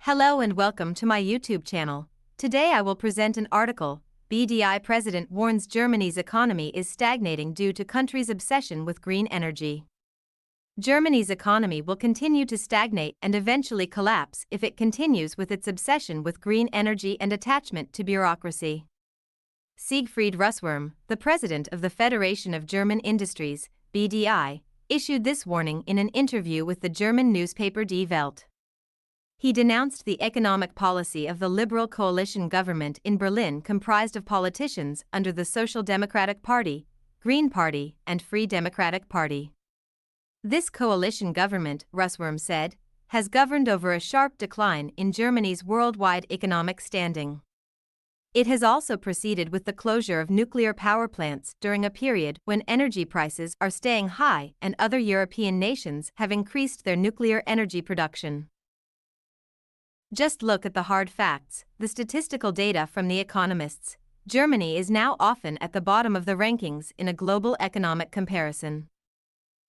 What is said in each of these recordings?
Hello and welcome to my YouTube channel. Today I will present an article, BDI President warns Germany's economy is stagnating due to country's obsession with green energy. Germany's economy will continue to stagnate and eventually collapse if it continues with its obsession with green energy and attachment to bureaucracy. Siegfried Russwurm, the president of the Federation of German Industries, BDI, issued this warning in an interview with the German newspaper Die Welt. He denounced the economic policy of the liberal coalition government in Berlin, comprised of politicians under the Social Democratic Party, Green Party, and Free Democratic Party. This coalition government, Russwurm said, has governed over a sharp decline in Germany's worldwide economic standing. It has also proceeded with the closure of nuclear power plants during a period when energy prices are staying high and other European nations have increased their nuclear energy production. Just look at the hard facts, the statistical data from the economists. Germany is now often at the bottom of the rankings in a global economic comparison.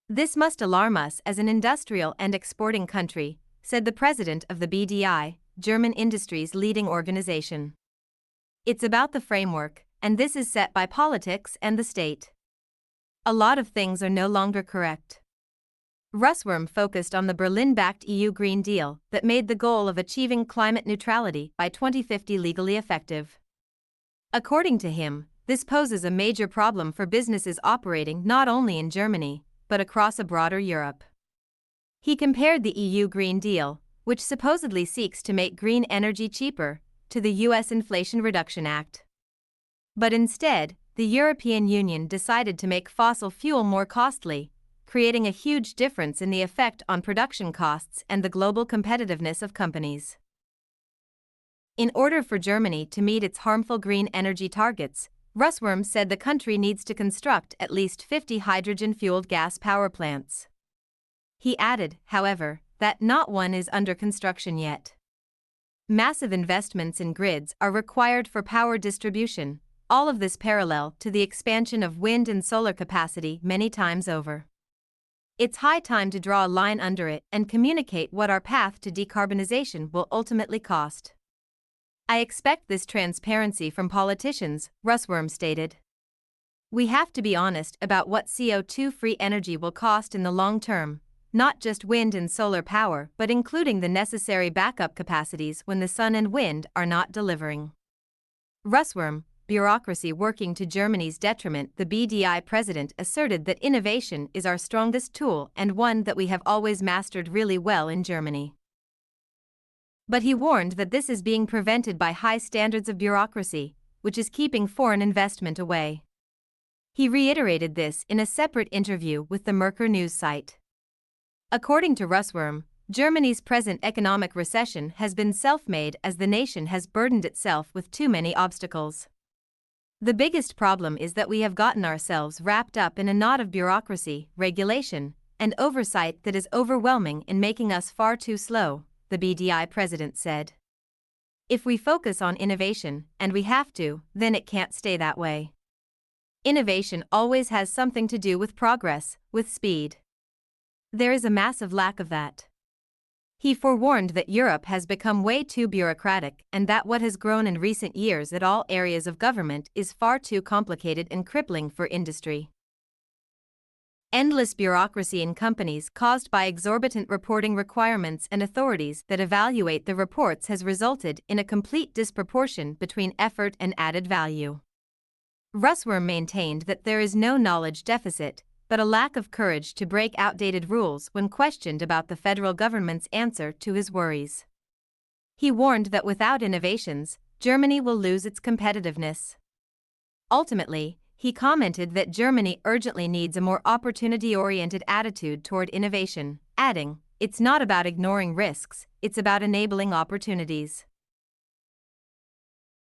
This must alarm us as an industrial and exporting country, said the president of the BDI, German industry's leading organization. It's about the framework, and this is set by politics and the state. A lot of things are no longer correct. Russwurm focused on the Berlin-backed EU Green Deal that made the goal of achieving climate neutrality by 2050 legally effective. According to him, this poses a major problem for businesses operating not only in Germany, but across a broader Europe. He compared the EU Green Deal, which supposedly seeks to make green energy cheaper, to the US Inflation Reduction Act. But instead, the European Union decided to make fossil fuel more costly, creating a huge difference in the effect on production costs and the global competitiveness of companies. In order for Germany to meet its harmful green energy targets, Russwurm said the country needs to construct at least 50 hydrogen-fueled gas power plants. He added, however, that not one is under construction yet. Massive investments in grids are required for power distribution, all of this parallel to the expansion of wind and solar capacity many times over. It's high time to draw a line under it and communicate what our path to decarbonization will ultimately cost. I expect this transparency from politicians, Russwurm stated. We have to be honest about what CO2-free energy will cost in the long term, not just wind and solar power but including the necessary backup capacities when the sun and wind are not delivering. Russwurm, bureaucracy working to Germany's detriment. The BDI president asserted that innovation is our strongest tool and one that we have always mastered really well in Germany. But he warned that this is being prevented by high standards of bureaucracy, which is keeping foreign investment away. He reiterated this in a separate interview with the Merkur news site. According to Russwurm, Germany's present economic recession has been self-made as the nation has burdened itself with too many obstacles. The biggest problem is that we have gotten ourselves wrapped up in a knot of bureaucracy, regulation, and oversight that is overwhelming and making us far too slow, the BDI president said. If we focus on innovation, and we have to, then it can't stay that way. Innovation always has something to do with progress, with speed. There is a massive lack of that. He forewarned that Europe has become way too bureaucratic and that what has grown in recent years at all areas of government is far too complicated and crippling for industry. Endless bureaucracy in companies caused by exorbitant reporting requirements and authorities that evaluate the reports has resulted in a complete disproportion between effort and added value. Russwurm maintained that there is no knowledge deficit, but a lack of courage to break outdated rules when questioned about the federal government's answer to his worries. He warned that without innovations, Germany will lose its competitiveness. Ultimately, he commented that Germany urgently needs a more opportunity-oriented attitude toward innovation, adding, "It's not about ignoring risks, it's about enabling opportunities."